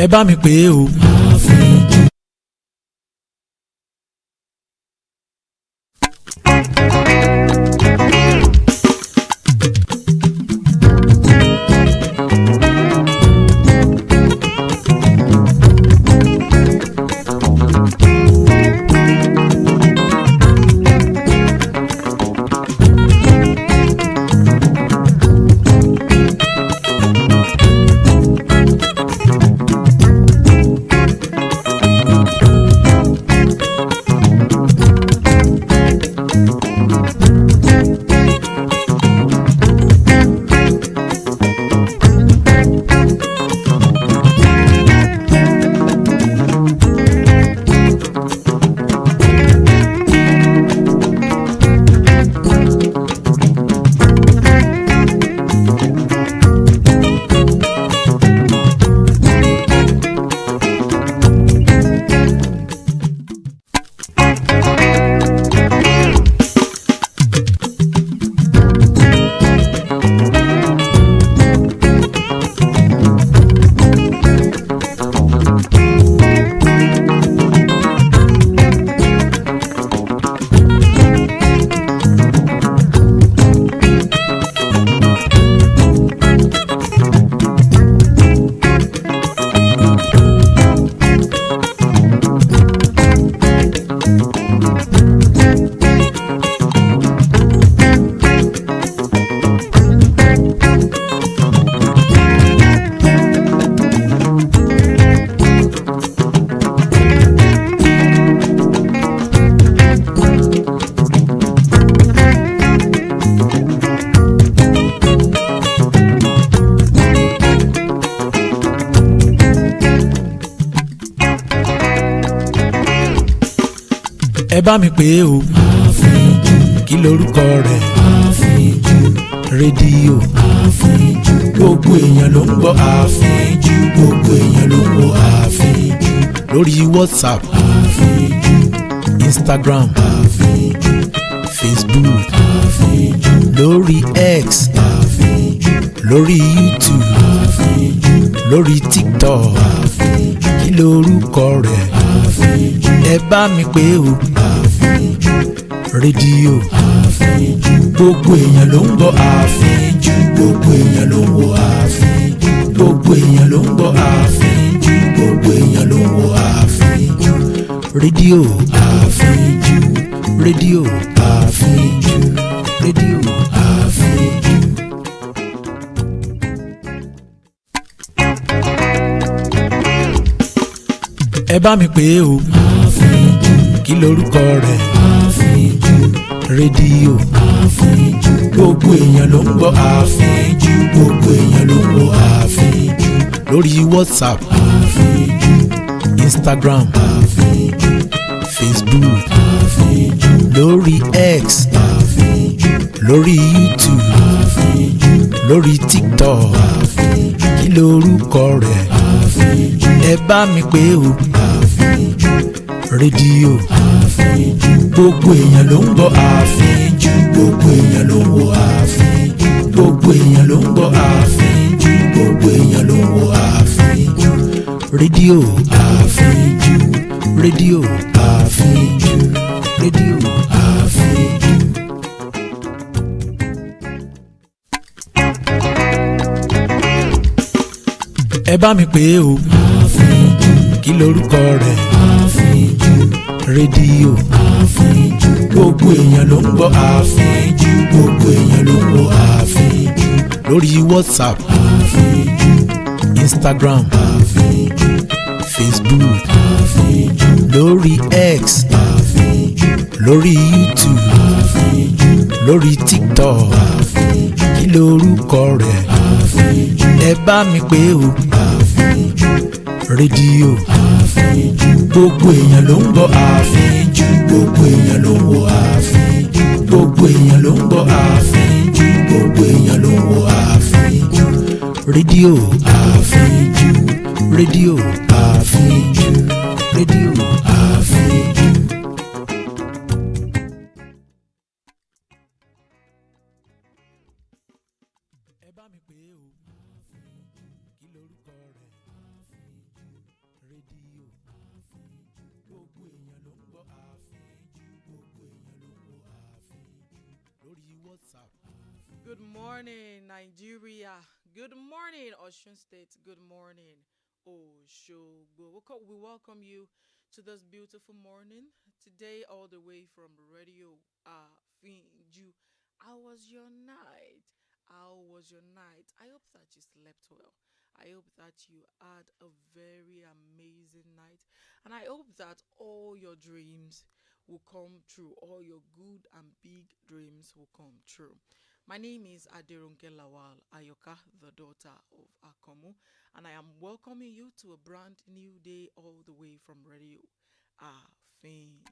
ẹ bá mi pè é o. ẹ bá mi pè é o. kí lorúkọ rẹ̀? rédíò. gbogbo èèyàn ló ń gbọ́ àfínjú. gbogbo èèyàn ló ń wo àfínjú. lórí WhatsApp, Instagram, Facebook, lórí X, lórí YouTube, lórí TikTok. kí lorúkọ rẹ̀? ẹ bá mi pè é o. rédíò. gbogbo èèyàn ló ń gbọ́ àfínjú. gbogbo èèyàn ló ń wo àfínjú. gbogbo èèyàn ló ń gbọ́ àfínjú. gbogbo èèyàn ló ń wo àfínjú. rédíò àfínjú. rédíò àfínjú. rédíò àfínjú. ẹ bá mi pè é o. kí lorúkọ rẹ̀? rédíò. gbogbo èèyàn ló ń gbọ́ àfínjú. gbogbo èèyàn ló ń wo àfínjú. lórí WhatsApp, Instagram, Facebook, lórí X, lórí YouTube, lórí TikTok. kí lorúkọ rẹ̀? ẹ bá mi pè é o. rédíò. gbogbo èèyàn ló ń gbọ́ àfínjú. gbogbo èèyàn ló ń wo àfínjú. gbogbo èèyàn ló ń gbọ́ àfínjú. gbogbo èèyàn ló ń wo àfínjú. rédíò àfínjú. rédíò àfínjú. rédíò àfínjú. ẹ bá mi pè é o. kí lorúkọ rẹ̀? rédíò. gbogbo èèyàn ló ń gbọ́ àfínjú. gbogbo èèyàn ló ń wo àfínjú. lórí WhatsApp, Instagram, Facebook, lórí X, lórí YouTube, lórí TikTok. kí lorúkọ rẹ̀? ẹ bá mi pè é o. rédíò. gbogbo èèyàn ló ń gbọ́ àfínjú. gbogbo èèyàn ló ń wo àfínjú. gbogbo èèyàn ló ń gbọ́ àfínjú. gbogbo èèyàn ló ń wo àfínjú. rédíò àfínjú. rédíò àfínjú. rédíò àfínjú. ẹ bá mi pè é o. kí lorúkọ rẹ̀? rédíò àfíjú gbogbo èèyàn ló ń gbọ́ àfíjú gbogbo èèyàn ló ń wo àfíjú lórí WhatsApp àfíjú. Good morning, Nigeria. Good morning, Ocean State. Good morning, Oshogbo. We welcome you to this beautiful morning. Today, all the way from Radio Finju. How was your night? How was your night? I hope that you slept well. I hope that you had a very amazing night. And I hope that all your dreams will come true. All your good and big dreams will come true. My name is Aderonke Lawal Ayoka, the daughter of Akomu, and I am welcoming you to a brand new day all the way from Radio Afinju.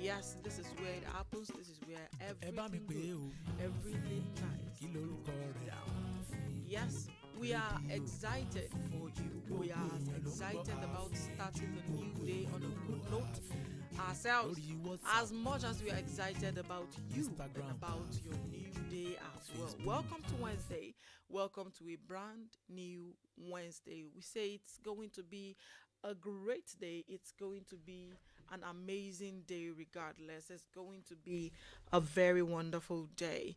Yes, this is where it happens. This is where ẹ bá mi everything pè é good, o everything nice kí lorúkọ goes rẹ̀ down. àfíjú. Yes, we are excited for you. We are excited about starting the new day on a good note ourselves. Lórí WhatsApp As much as we are excited about you and Instagram, about your new day as well. Welcome to Wednesday. Welcome to a brand new Wednesday. We say it's going to be a great day. It's going to be an amazing day, regardless. It's going to be a very wonderful day.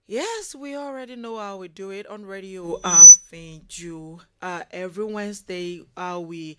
Yes, we already know how we do it on Radio Finju. Every Wednesday, we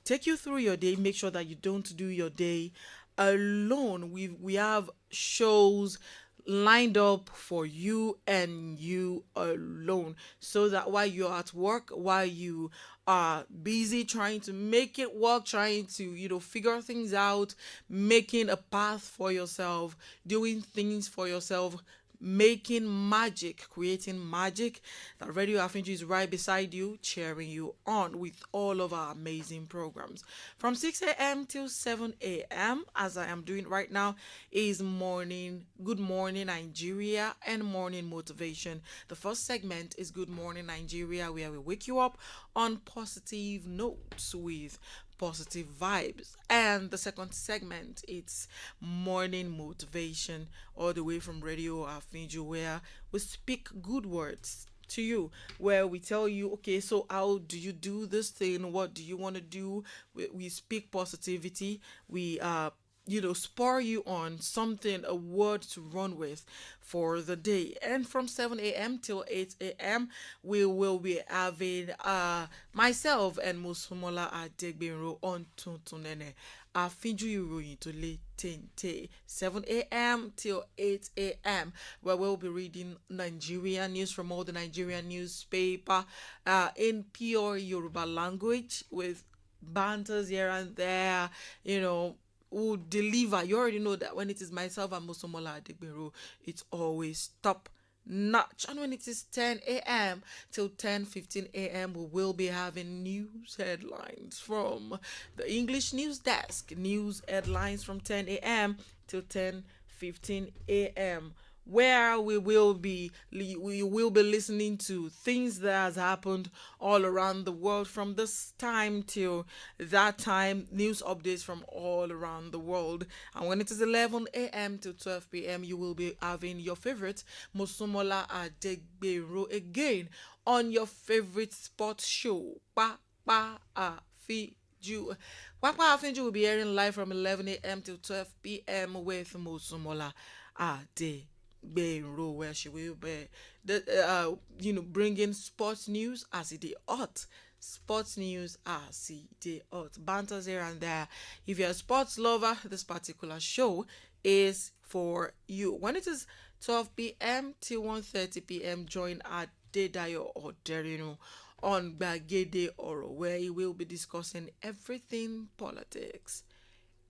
take you through your day. Make sure that you don't do your day alone. We have shows lined up for you and you alone, so that while you're at work, while you are busy trying to make it work, trying to figure things out, making a path for yourself, doing things for yourself, making magic, creating magic, that Radio Afinji is right beside you, cheering you on with all of our amazing programs. From 6 a.m. till 7 a.m., as I am doing right now, is morning, Good Morning Nigeria and Morning Motivation. The first segment is Good Morning Nigeria, where we wake you up on positive notes with positive vibes. And the second segment, it's morning motivation, all the way from Radio Afinju, where we speak good words to you, where we tell you, okay, so how do you do this thing? What do you want to do? We speak positivity. We spur you on something, a word to run with for the day. And from 7 a.m. till 8 a.m., we will be having myself and Musumola Adegbero on Tuntunene. Àfínjú ìròyìn tó lé téńté, 7 a.m. till 8 a.m., where we'll be reading Nigerian news from all the Nigerian newspaper in pure Yoruba language, with banters here and there, who deliver. You already know that when it is myself and Musomola Adegbero, it's always top notch. And when it is 10 a.m. till 10:15 a.m., we will be having news headlines from the English news desk. News headlines from 10 a.m. till 10:15 a.m., where we will be listening to things that has happened all around the world from this time till that time, news updates from all around the world. And when it is 11 a.m. to 12 p.m., you will be having your favorite Mosumola Adegbero again on your favorite sports show, Pa Afiju. Papa Afiju will be airing live from 11 a.m. till 12 p.m. with Mosumola Adegbero, where she will be bringing sports news as it is hot. Sports news as it is hot. Banters here and there. If you're a sports lover, this particular show is for you. When it is 12 p.m. till 1:30 p.m., join Adedayo Oderino on Gbagede Oro, where he will be discussing everything politics.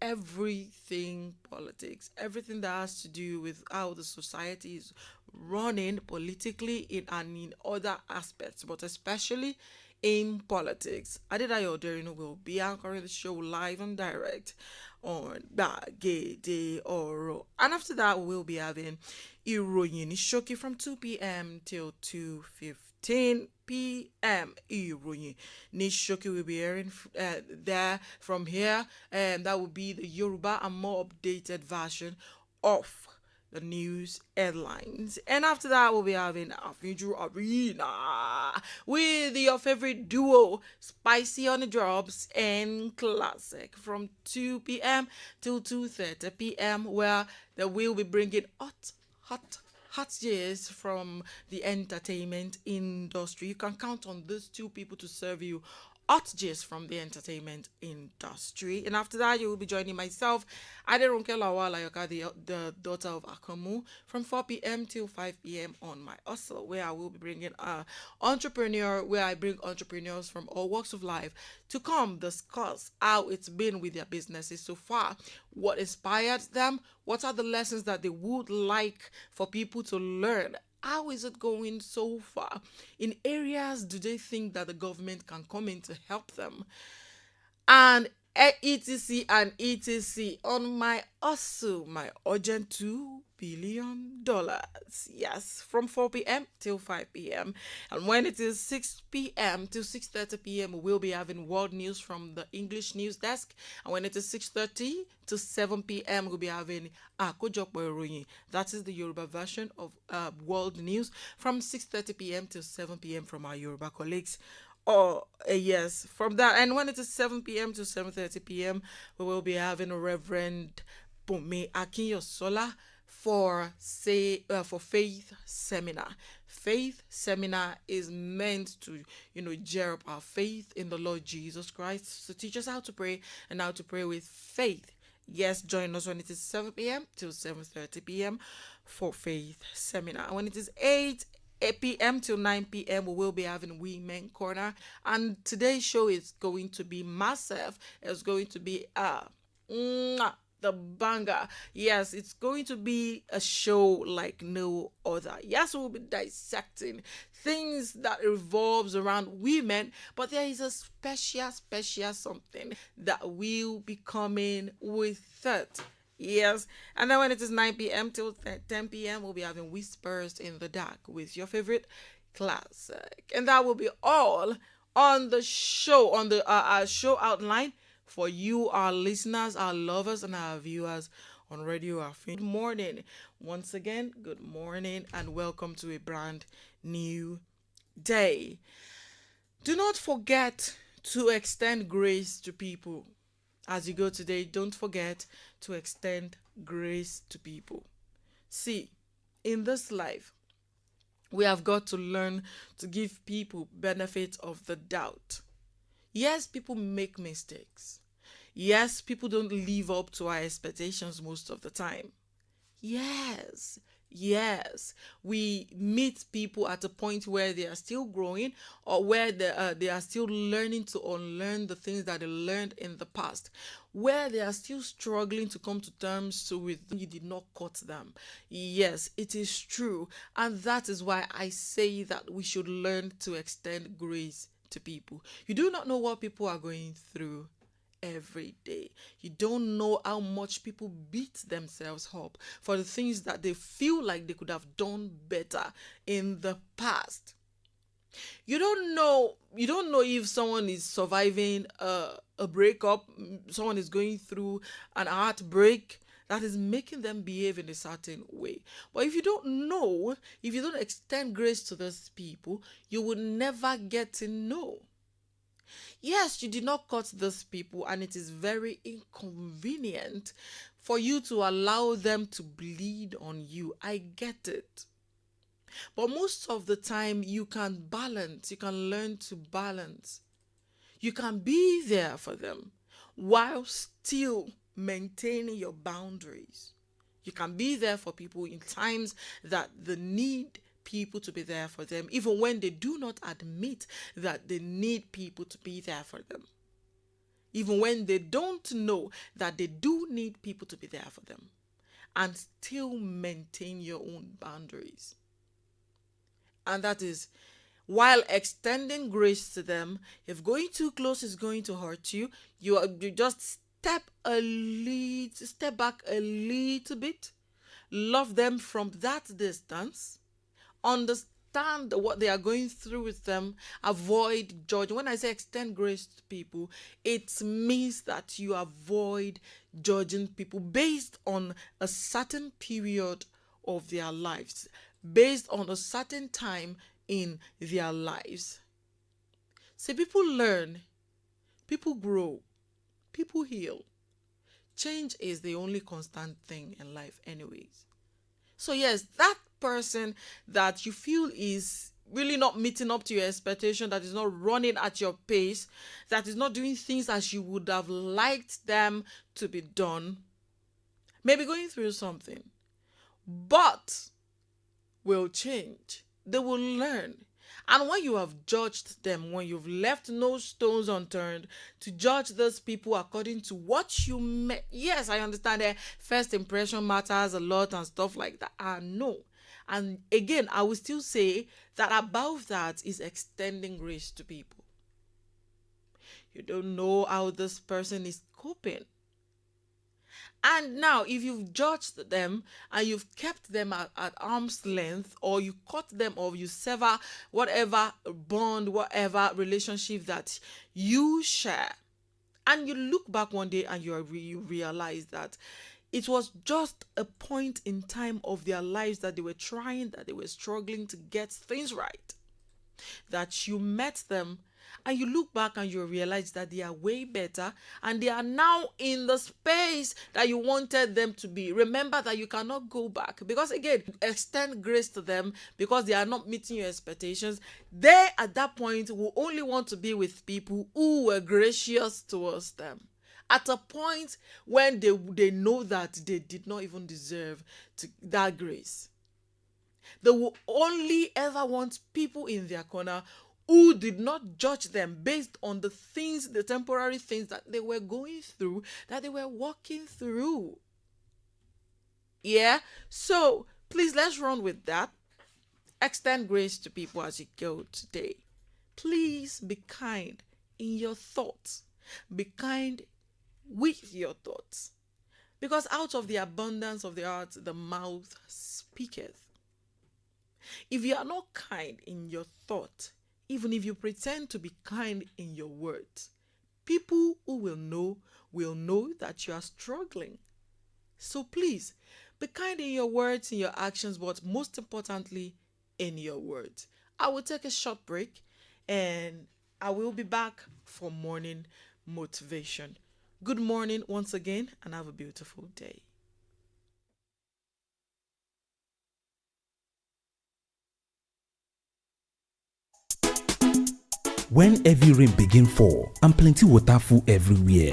Everything politics, everything that has to do with how the society is running politically in other aspects, but especially in politics. Adedayo Oderino will be anchoring the show live and direct on Gbagede Oro. And after that, we will be having Ìròyìn ní Ṣókí from 2 p.m. till 2:15 p.m. Ìròyìn ní Ṣókí will be airing there from here, and that will be the Yoruba and more updated version of the news headlines. And after that, we'll be having Afinju Arena. with your favorite duo, Spicy on the Drops and Classic, from 2 p.m. till 2:30 p.m., where they will be bringing hot years from the entertainment industry. You can count on these two people to serve you hot gist from the entertainment industry. And after that, you will be joining myself, Aderonke Lawal, the daughter of Akamu, from 4 p.m. till 5 p.m. on my hustle, where I will be bringing entrepreneur, where I bring entrepreneurs from all walks of life to come discuss how it's been with their businesses so far, what inspired them, what are the lessons that they would like for people to learn. How is it going so far? In areas do they think that the government can come in to help them? And etc and etc on my hustle, my urgent $2 billion. Yes, from 4 p.m. till 5 p.m. And when it is 6 p.m. till 6:30 p.m., we'll be having world news from the English news desk. And when it is 6:30 to 7 p.m., we'll be having Akojokbo Iroyin. That is the Yoruba version of world news from 6:30 p.m. till 7 p.m. from our Yoruba colleagues. Oh, yes, from that. And when it is 7 p.m. to 7:30 p.m., we will be having Reverend Bome Akinyosola for Faith Seminar. Faith Seminar is meant to, gear up our faith in the Lord Jesus Christ, to teach us how to pray and how to pray with faith. Yes, join us when it is 7 p.m. till 7:30 p.m. for Faith Seminar. And when it is 8 p.m. till 9 p.m. we will be having Women Corner, and today's show is going to be massive. It's going to be the banger. Yes, it's going to be a show like no other. Yes, we'll be dissecting things that revolves around women, but there is a special something that will be coming with it. Yes, and then when it is 9 p.m. till 10 p.m., we'll be having Whispers in the Dark with your favorite classic. And that will be all on the show, on the our show outline for you, our listeners, our lovers, and our viewers on Radio Afin. Good morning. Once again, good morning, and welcome to a brand new day. Do not forget to extend grace to people. As you go today, don't forget to extend grace to people. See, in this life, we have got to learn to give people benefit of the doubt. Yes, people make mistakes. Yes, people don't live up to our expectations most of the time. Yes, we meet people at a point where they are still growing, or where they are still learning to unlearn the things that they learned in the past, where they are still struggling to come to terms with you did not cut them. Yes, it is true, and that is why I say that we should learn to extend grace to people. You do not know what people are going through every day. You don't know how much people beat themselves up for the things that they feel like they could have done better in the past. You don't know if someone is surviving a breakup, someone is going through an heartbreak that is making them behave in a certain way. But if you don't know, if you don't extend grace to those people, you will never get to know. Yes, you did not cut those people, and it is very inconvenient for you to allow them to bleed on you. I get it. But most of the time, you can learn to balance. You can be there for them while still maintaining your boundaries. You can be there for people in times that they need people to be there for them, even when they do not admit that they need people to be there for them. Even when they don't know that they do need people to be there for them, and still maintain your own boundaries. And that is while extending grace to them. If going too close is going to hurt you, you just step back a little bit, love them from that distance, understand what they are going through with them, avoid judging. When I say extend grace to people, it means that you avoid judging people based on a certain period of their lives, based on a certain time in their lives. See, people learn, people grow, people heal. Change is the only constant thing in life anyways. So yes, that person that you feel is really not meeting up to your expectation, that is not running at your pace, that is not doing things as you would have liked them to be done, maybe going through something, but will change. They will learn. And when you have judged them, when you've left no stones unturned to judge those people according to what you met, yes, I understand that first impression matters a lot and stuff like that. I know. And again, I will still say that above that is extending grace to people. You don't know how this person is coping. And now, if you've judged them and you've kept them at arm's length, or you cut them off, you sever whatever bond, whatever relationship that you share, and you look back one day and you realize that it was just a point in time of their lives that they were trying, that they were struggling to get things right, that you met them and you look back and you realize that they are way better and they are now in the space that you wanted them to be. Remember that you cannot go back, because again, extend grace to them because they are not meeting your expectations. They at that point will only want to be with people who were gracious towards them. At a point when they know that they did not even deserve that grace. They will only ever want people in their corner who did not judge them based on the things, the temporary things that they were going through, that they were walking through. Yeah? So, please, let's run with that. Extend grace to people as you go today. Please be kind in your thoughts. Be kind with your thoughts. Because out of the abundance of the heart, the mouth speaketh. If you are not kind in your thought, even if you pretend to be kind in your words, people who will know that you are struggling. So please, be kind in your words, in your actions, but most importantly, in your words. I will take a short break and I will be back for morning motivation. Good morning once again and have a beautiful day. When heavy rain begin fall and plenty water full everywhere,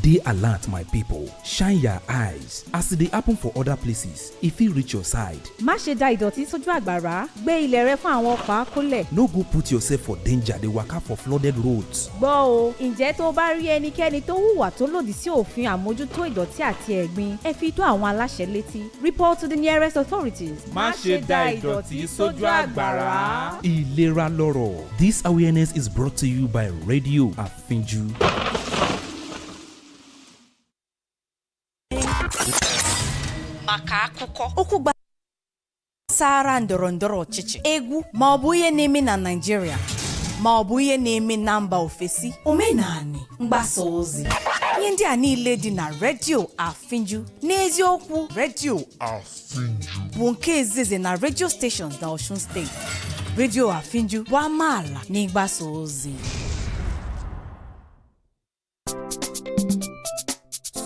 dey alert my people, shine your eyes as e dey happen for other places. If it reach your side, má ṣe da ìdọ̀tí sójú àgbàrá, gbé ilẹ̀ rẹ fún àwọn ọkọ̀ akólẹ̀. no go put yourself for danger dey waka for flooded roads. Gbọ́ o, ǹjẹ́ tó bá rí ẹnikẹ́ni tó hùwà tó lòdì sí òfin àmójútó ìdọ̀tí àti ẹ̀gbin, ẹ fi tó àwọn aláṣẹ létí. Report to the nearest authorities. Má ṣe da ìdọ̀tí sójú àgbàrá. Ìlera lọ́rọ̀. This awareness is brought to you by Radio Afinju. Maka akụkọ okwu gbasara ndọrọndọrọ ọchịchị, egwu ma ọ bụ ihe na-eme na Naịjirịa ma ọ bụ ihe na-eme na mba ofesi, omenani, mgbasa ozi, ihe ndị a niile dị na Radio Afinju. N'eziokwu, Radio Afinju bụ nke izizi na radio stations na Osun State. Radio Afinju bụ amaala n'ịgbasa ozi.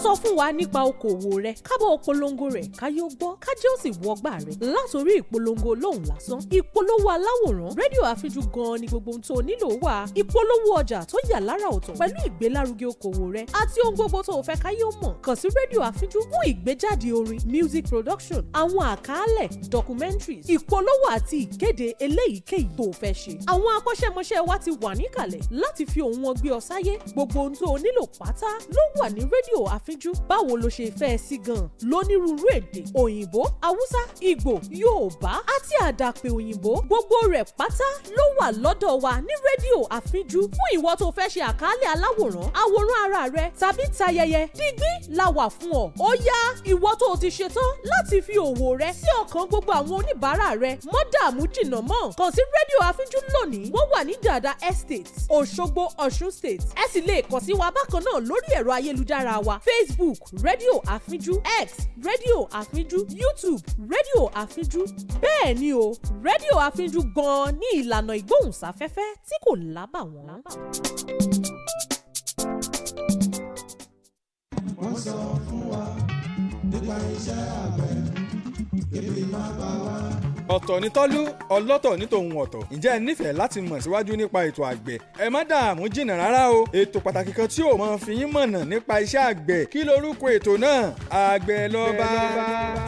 Sọ fún wa nípa okòwò rẹ, kábọ̀ polongo rẹ̀ káyọ̀ gbọ́, kájẹ́ ó sì wọgbà rẹ̀. Látòrí ìpolongo lóhùn lásán, ìpolówó aláwòrán, rédíò Àfínjú gan-an ni gbogbo ohun tó nílò wà. Ìpolówó ọjà tó yà lára ọ̀tọ̀ pẹ̀lú ìgbélárugẹ okòwò rẹ àti ohun gbogbo tó fẹ́ káyọ̀ mọ̀. Kàn sí rédíò Àfínjú fún ìgbéjáde orin, music production, àwọn àkàálẹ̀, documentaries, ìpolówó àti ìkéde eléyìíkéyìí tó fẹ́ ṣe. Àwọn akọ́ṣẹ́mọṣẹ́ wa ti wà níkàlẹ̀ láti fi ohùn wọn gbé ọ sáyé. Gbogbo ohun tó nílò pátá ló wà ní rédíò Àfínjú. Báwo lo ṣe fẹ́ sí gan? Lónírúurú èdè, òyìnbó, Haúsá, Ìgbò, Yorùbá àti àdàpè òyìnbó. Gbogbo rẹ̀ pátá ló wà lọ́dọ̀ wa ní rédíò Àfínjú. Fún ìwọ tó fẹ́ ṣe àkàálẹ̀ aláwòrán, àwòrán ara rẹ tàbí tayẹyẹ, dígbí la wà fún ọ. Ó yá, ìwọ tó ti ṣetán láti fi òwò rẹ sí ọkàn gbogbo àwọn oníbàárà rẹ. Mọ́ dààmú jìnnà mọ́. Kàn sí rédíò Àfínjú lónìí. Wọ́n wà ní Dàda Estate, Òṣogbo, Ọ̀ṣun State. Ẹ sì lè kàn sí wa bákan náà lórí ẹ̀rọ ayélujára wa. Facebook Facebook rédíò àfínjú, X rédíò àfínjú, YouTube rédíò àfínjú. Bẹ́ẹ̀ ni o, rédíò àfínjú gan-an ní ìlànà ìgbóhùnsáfẹ́fẹ́ tí kò lábàwọ́n. Wọ́n sọ fún wa nípa iṣẹ́ àgbẹ̀ kébì má bá wa. ọ̀tọ̀ ní tọ́lú ọlọ́tọ̀ ní tòun ọ̀tọ̀. ǹjẹ́ ẹ nífẹ̀ẹ́ láti mọ̀ síwájú nípa ètò àgbẹ̀? ẹ má dààmú jìnnà rárá o. ètò pàtàkì kan tí ò mọ̀ fi yín mọ̀nà nípa iṣẹ́ àgbẹ̀. kí lorúkọ ètò náà? àgbẹ̀ lọ́ba.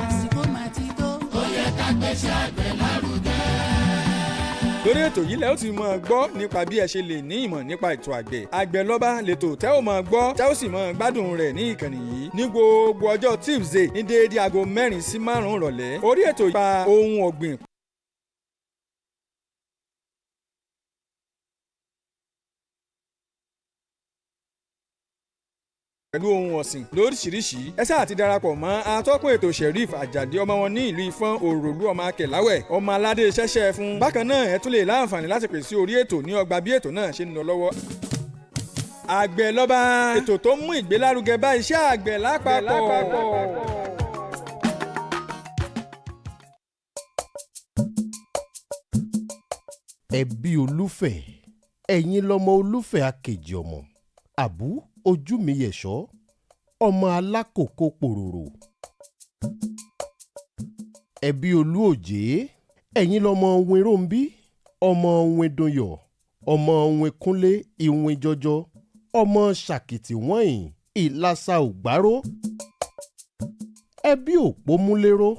àsìkò máa ti tó. ó yẹ ká gbéṣẹ́ àgbẹ̀ lárugẹ. lórí ètò yìí lẹ ó ti máa gbọ́ nípa bí ẹ ṣe lè ní ìmọ̀ nípa ètò àgbẹ̀. àgbẹ̀ lọ́ba lètò tẹ́ ò máa gbọ́ tẹ́ ò sì máa gbádùn rẹ̀ ní ìkànnì yìí ní gbogbo ọjọ́ Tuesday ní déédéé aago 4 sí 5 ìrọ̀lẹ́. orí ètò ìpa ohun ọ̀gbìn pẹ̀lú ohun ọ̀sìn lóríṣiríṣi. ẹ sáà ti darapọ̀ mọ́ atọ́kùn ètò Sheriff Àjàdí ọmọ wọn ní ìlú Ifọ̀n Òròlú ọmọ Akẹ̀láwẹ̀ ọmọ aládé ṣẹ́ṣẹ́ fún. bákan náà ẹ tún lè láǹfààní láti pè sí orí ètò ní ọgbà bí ètò náà ṣe ń lọ lọ́wọ́. àgbẹ̀ lọ́ba, ètò tó mú ìgbélárugẹ bá iṣẹ́ àgbẹ̀ lápapọ̀. ẹbí olúfẹ̀, ẹ̀yin lọmọ olúfẹ̀ akejì ọmọ àbú ojú mi yẹ̀ṣọ́ ọmọ alákòókò pòròrò. ẹbí olú òjé, ẹ̀yin lọmọ òwin róńbí ọmọ òwin donyọ̀ ọmọ òwin kúnlé ìwìn jọjọ ọmọ ṣàkìtì wọ̀nyí ìlàsà ògbárò. ẹbí òpó múlẹ́rọ́,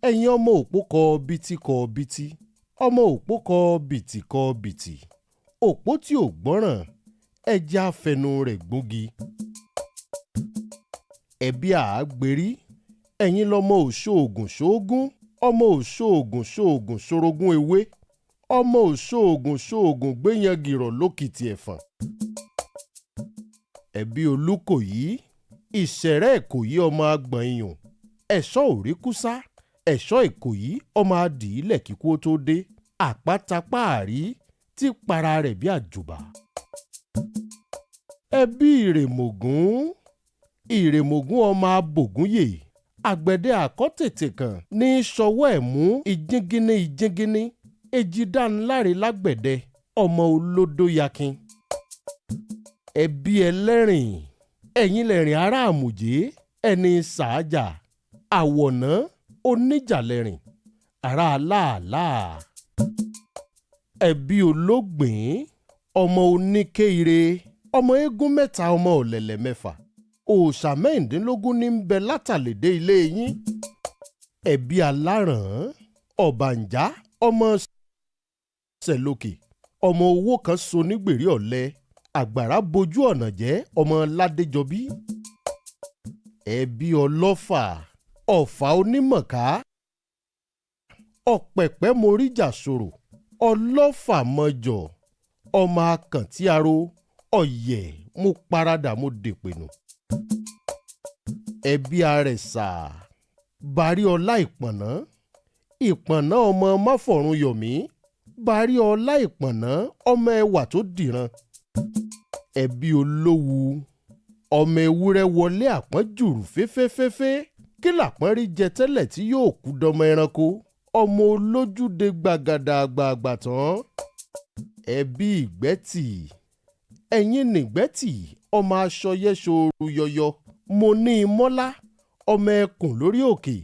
ẹ̀yin ọmọ òpó kọ bìtì kọ bìtì ọmọ òpó kọ bìtì kọ bìtì òpó tí ò gbọ́ràn ẹja afẹnu rẹ̀ gbógi. ẹbí àágbérí, ẹ̀yin lọmọ òṣoògùn ṣoògùn ọmọ òṣoògùn ṣoògùn ṣorogún ewé ọmọ òṣoògùn ṣoògùn gbéyangìrọ̀ lókìtì ẹ̀fọ̀n. ẹbí olúkòyí, ìṣẹ̀rẹ́ ìkòyí ọmọ agbọ̀n iyùn ẹ̀ṣọ́ òríkúsá ẹ̀ṣọ́ ìkòyí ọmọ adìílẹ̀ kíkú tó dé àpátápáàrí tí para rẹ̀ bí àjùbà. ẹbí ìrèmọ̀gún ọmọ abògúnyè àgbẹ̀dẹ àkọ́tètè kan ní sọwọ́ ẹ̀ mú ìjíngíní ejidánláre lágbẹ̀dẹ ọmọ olódó yakin. ẹbí ẹlẹ́rìn, ẹ̀yin lẹ̀rìn ará àmùjé ẹni sàájà àwọ̀nà oníjàlẹ̀rìn ará aláàláà. ẹbí olóògbìn, ọmọ oníkéire ọmọ eégún mẹ́ta ọmọ ọ̀lẹ̀lẹ̀ mẹ́fà òòṣà mẹ́rìndínlógún ní ń bẹ látàlédé ilé yín. ẹbí aláràn, ọ̀bànjá ọmọ sẹ̀lókè ọmọ owó kan so nígbèrè ọ̀lẹ àgbàrá bojú ọ̀nà jẹ́ ọmọ ládéjọbí. ẹbí ọlọ́fà, ọ̀fà onímọ̀ká ọ̀pẹ̀pẹ̀ moríjà sòrò ọlọ́fà mọ́jọ ọmọ akàntí aró ọ̀yẹ̀ mo paradà mo dèpẹ̀nù. ẹbí arẹ̀sà, baríọlá ìpọ̀nà ọmọ máfọ̀rún yọ̀mí baríọlá ìpọ̀nà ọmọ ẹwà tó dìran. ẹbí olówú, ọmọ ewúrẹ́ wọlé àpọ́n jùrù fẹ́fẹ́fẹ́fẹ́ kí làpọ́n rí jẹ tẹ́lẹ̀ tí yóò kú dọmọ ẹranko ọmọ olójúde gbàgàdà àgbààgbà tán. ẹbí ìgbẹ́tì, ẹ̀yin nìgbẹ́tì ọmọ aṣọ yẹ́sọ̀rọ̀ yọyọ mo ní imọ́lá ọmọ ẹkùn lórí òkè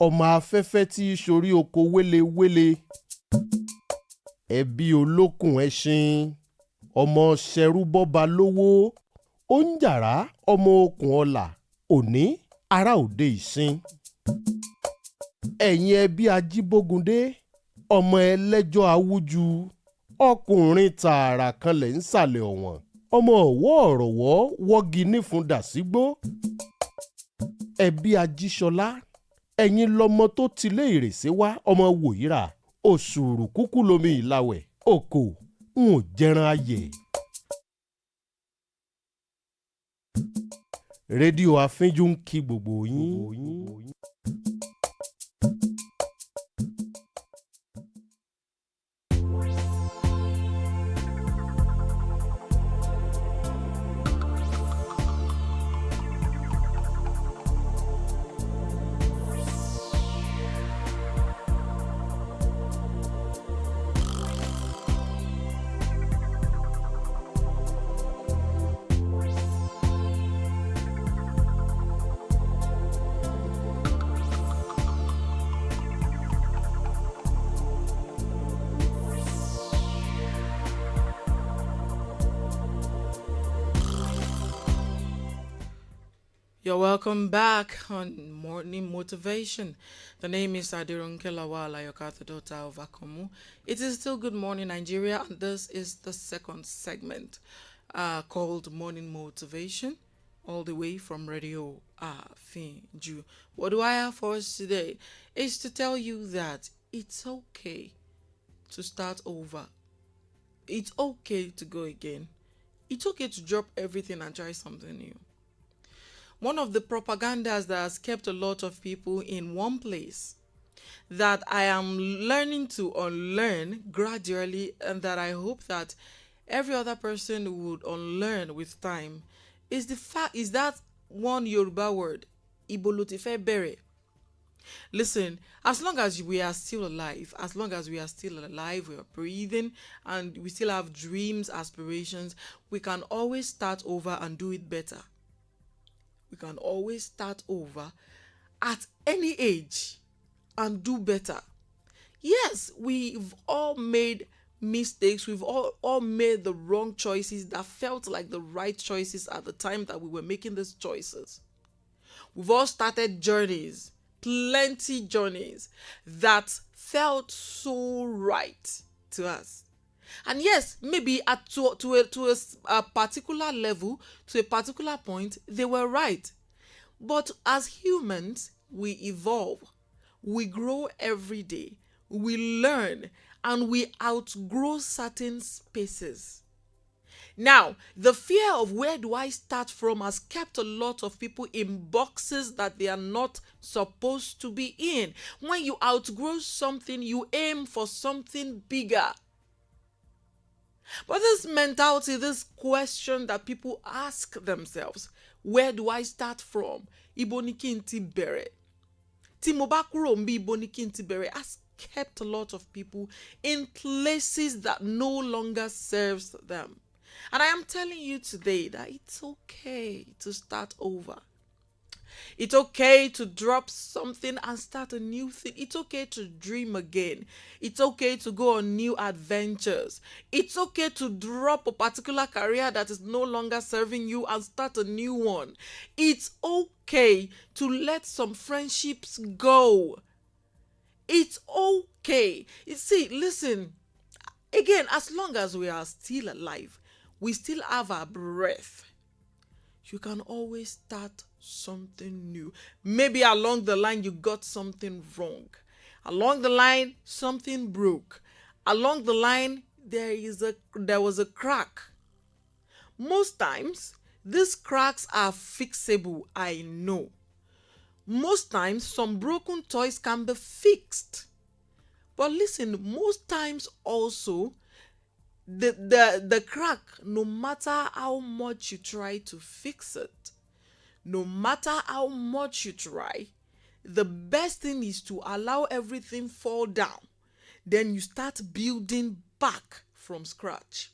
ọmọ afẹ́fẹ́ tí í sorí oko wélewéle. ẹbí olókùn ẹṣin, ọmọ ṣẹrúbọ́ba lówó oúnjàrá ọmọ okùn ọlà òní ará òde ìsìn. ẹ̀yin ẹbí ajíbógundé, ọmọ ẹlẹ́jọ́ awúju ọkùnrin tààrà kanlẹ̀ ń sàlẹ̀ ọ̀wọ̀n ọmọ ọ̀wọ́ ọ̀rọ̀wọ́ wọ́gi nífun dàsígbó. ẹbí ajíṣọlá, ẹ̀yin lọmọ tó tilé ìrèsé wá ọmọ wòyíra òṣùrù kúkú lomi ìlàwẹ̀ òkò ń ò jẹran ayẹ̀. rédíò àfínjú ń kí gbogbo yín. You're welcome back on Morning Motivation. The name is Aderonke Lawal, Ayokata daughter of Akomu. It is still Good Morning Nigeria, and this is the second segment called Morning Motivation, all the way from Radio Finju. What do I have for us today? Is to tell you that it's okay to start over. It's okay to go again. It's okay to drop everything and try something new. One of the propagandas that has kept a lot of people in one place that I am learning to unlearn gradually, and that I hope that every other person would unlearn with time, is that one Yoruba word, Ibolotife bere. Listen, as long as we are still alive, we are breathing, and we still have dreams, aspirations, we can always start over and do it better. We can always start over at any age and do better. Yes, we've all made mistakes. We've all made the wrong choices that felt like the right choices at the time that we were making these choices. We've all started journeys, plenty journeys that felt so right to us. And yes, maybe to a particular level, to a particular point, they were right. But as humans, we evolve, we grow every day, we learn, and we outgrow certain spaces. Now, the fear of where do I start from has kept a lot of people in boxes that they are not supposed to be in. When you outgrow something, you aim for something bigger. But this mentality, this question that people ask themselves, where do I start from? Ibo ni ki n ti bẹ̀rẹ̀. Tí mo bá kúrò ńbí, ibo ni ki n ti bẹ̀rẹ̀, has kept a lot of people in places that no longer serves them. And I am telling you today that it's okay to start over. It's okay to drop something and start a new thing. It's okay to dream again. It's okay to go on new adventures. It's okay to drop a particular career that is no longer serving you and start a new one. It's okay to let some friendships go. It's okay. You see, listen, again, as long as we are still alive, we still have our breath, you can always start something new. Maybe along the line you got something wrong. Along the line something broke. Along the line there was a crack. Most times these cracks are fixable, I know. Most times some broken toys can be fixed. But listen, most times also the crack, no matter how much you try to fix it, no matter how much you try, the best thing is to allow everything fall down. Then you start building back from scratch.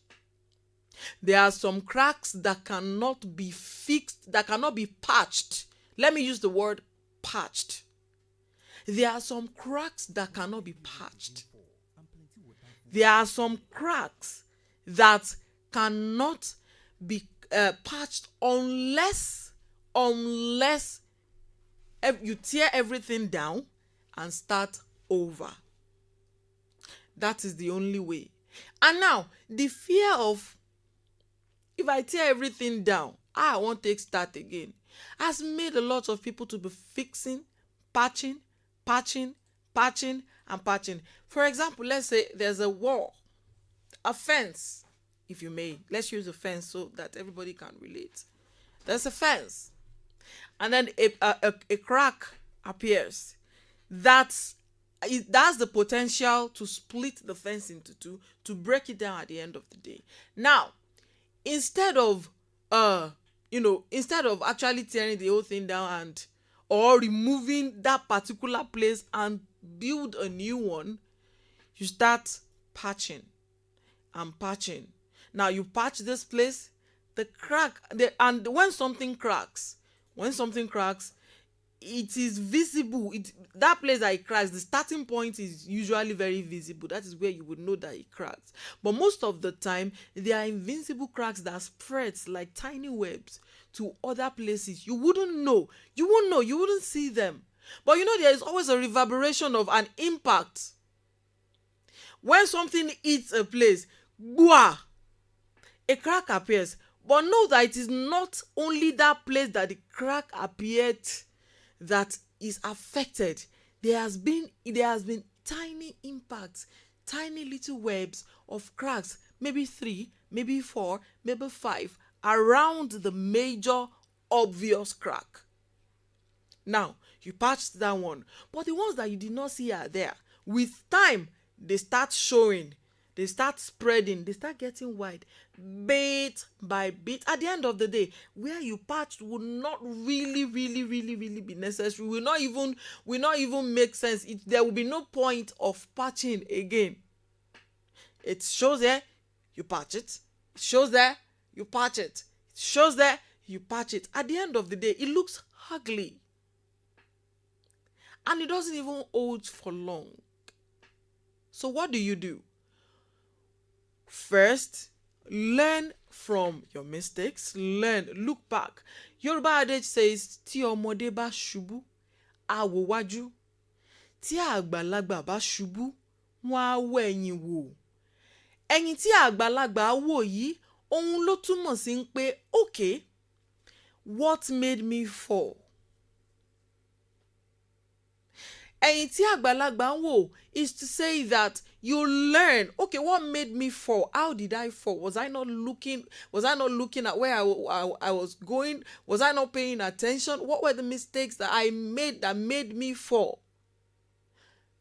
There are some cracks that cannot be fixed, that cannot be patched. Let me use the word patched. There are some cracks that cannot be patched. There are some cracks that cannot be patched unless you tear everything down and start over. That is the only way. And now, the fear of, if I tear everything down, I won't take start again, has made a lot of people to be fixing, patching, and patching. For example, let's say there's a wall, a fence, if you may. Let's use a fence so that everybody can relate. There's a fence, and then a crack appears. That's the potential to split the fence into two, to break it down at the end of the day. Now, instead of actually tearing the whole thing down or removing that particular place and build a new one, you start patching and patching. Now you patch this place, and when something cracks, it is visible. That place that it cracks, the starting point is usually very visible. That is where you would know that it cracks. But most of the time, there are invisible cracks that spreads like tiny webs to other places. You wouldn't know. You won't know. You wouldn't see them. But there is always a reverberation of an impact. When something hits a place, boah, a crack appears. But know that it is not only that place that the crack appeared that is affected. There has been tiny impacts, tiny little webs of cracks, maybe 3, maybe 4, maybe 5, around the major obvious crack. Now, you patched that one, but the ones that you did not see are there. With time, they start showing, they start spreading, they start getting wide, bit by bit. At the end of the day, where you patched will not really be necessary. Will not even make sense. There will be no point of patching again. It shows there, you patch it. It shows there, you patch it. It shows there, you patch it. At the end of the day, it looks ugly. And it doesn't even hold for long. So what do? First, learn from your mistakes. Look back. Yoruba adage says, tí ọmọdé bá ṣubú, á wò wájú. Tí àgbàlagbà bá ṣubú, wọ́n á wò ẹ̀yìn wò. Ẹ̀yìn tí àgbàlagbà wò yìí, ohun ló túmọ̀ sí pé, okay, what made me fall? Ẹ̀yìn tí àgbàlagbà wò is to say that you learn, okay, what made me fall? How did I fall? Was I not looking at where I was going? Was I not paying attention? What were the mistakes that I made that made me fall?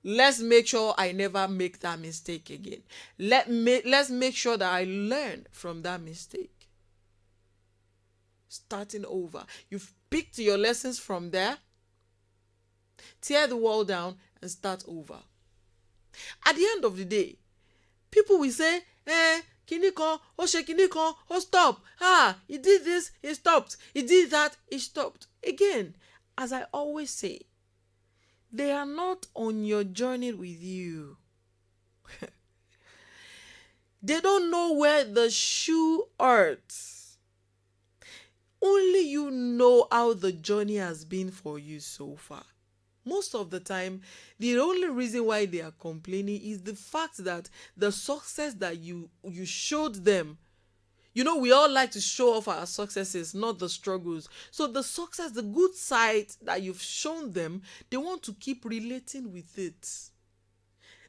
Let's make sure I never make that mistake again. Let's make sure that I learn from that mistake. Starting over. You've picked your lessons from there. Tear the wall down and start over. At the end of the day, people will say, kini kan, ó ṣe kini kan, ó stop. He did this, he stopped. He did that, he stopped. Again, as I always say, they are not on your journey with you. They don't know where the shoe hurts. Only you know how the journey has been for you so far. Most of the time, the only reason why they are complaining is the fact that the success that you showed them, we all like to show off our successes, not the struggles. So the success, the good side that you've shown them, they want to keep relating with it.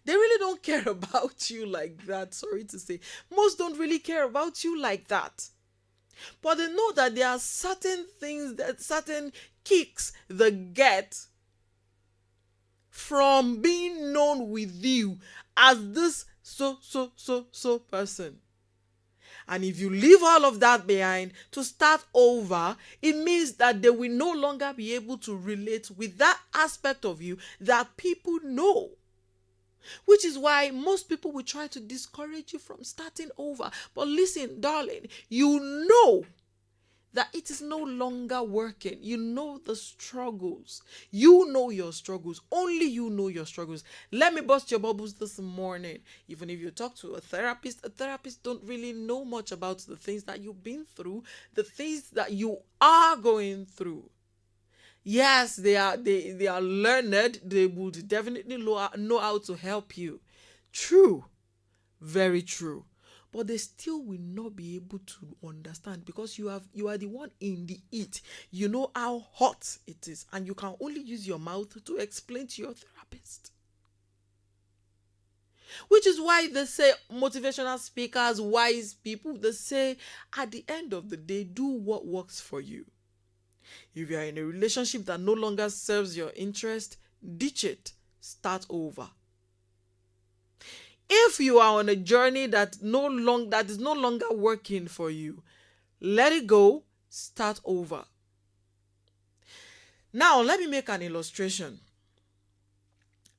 They really don't care about you like that, sorry to say. Most don't really care about you like that. But they know that there are certain things, certain kicks they get from being known with you as this so person. And if you leave all of that behind to start over, it means that they will no longer be able to relate with that aspect of you that people know. Which is why most people will try to discourage you from starting over. But listen, darling, you know that it is no longer working. You know the struggles. You know your struggles. Only you know your struggles. Let me bust your bubbles this morning. Even if you talk to a therapist don't really know much about the things that you've been through, the things that you are going through. Yes, they are learned. They would definitely know how to help you. True. Very true. But they still will not be able to understand because you are the one in the heat. You know how hot it is, and you can only use your mouth to explain to your therapist. Which is why they say motivational speakers, wise people, they say at the end of the day, do what works for you. If you are in a relationship that no longer serves your interest, ditch it. Start over. If you are on a journey that is no longer working for you, let it go, start over. Now, let me make an illustration.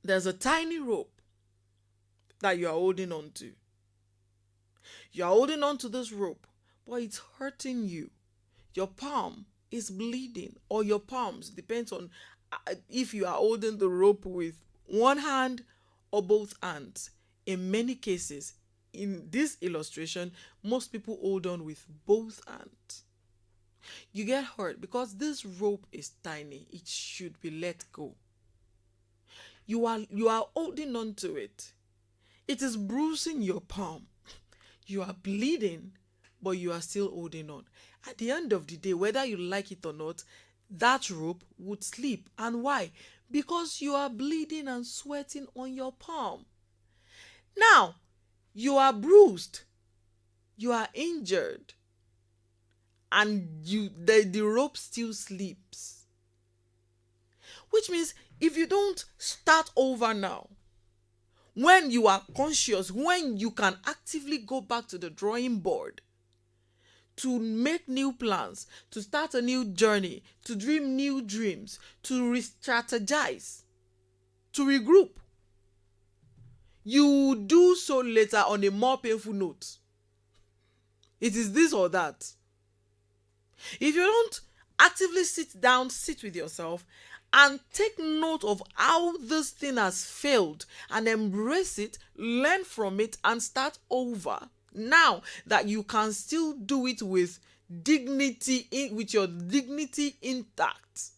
There's a tiny rope that you are holding on to. You are holding on to this rope, but it's hurting you. Your palm is bleeding, or your palms, depends on if you are holding the rope with one hand or both hands. In many cases, in this illustration, most people hold on with both hands. You get hurt because this rope is tiny. It should be let go. You are holding on to it. It is bruising your palm. You are bleeding, but you are still holding on. At the end of the day, whether you like it or not, that rope would slip. And why? Because you are bleeding and sweating on your palm. Now, you are bruised. You are injured. And the rope still slips. Which means if you don't start over now, when you are conscious, when you can actively go back to the drawing board to make new plans, to start a new journey, to dream new dreams, to re-strategize, to regroup, you do so later on a more painful note. It is this or that. If you don't actively sit with yourself and take note of how this thing has failed and embrace it, learn from it, and start over. Now that you can still do it with dignity, with your dignity intact.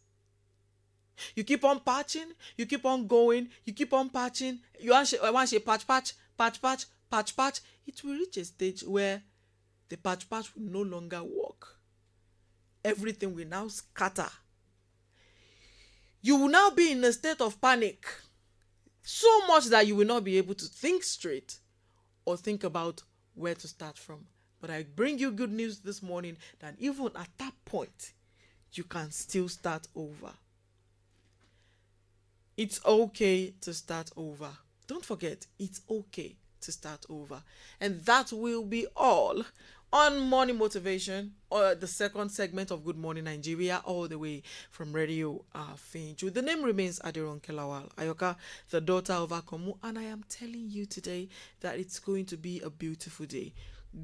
You keep on patching, you keep on going, you keep on patching. You want to patch. It will reach a stage where the patch will no longer work. Everything will now scatter. You will now be in a state of panic, so much that you will not be able to think straight or think about where to start from. But I bring you good news this morning that even at that point, you can still start over. It's okay to start over. Don't forget, it's okay to start over. And that will be all on Morning Motivation, or the second segment of Good Morning Nigeria, all the way from Radio Finju. The name remains Aderonke Lawal Ayoka, the daughter of Akomu, and I am telling you today that it's going to be a beautiful day.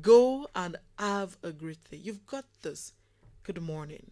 Go and have a great day. You've got this. Good morning.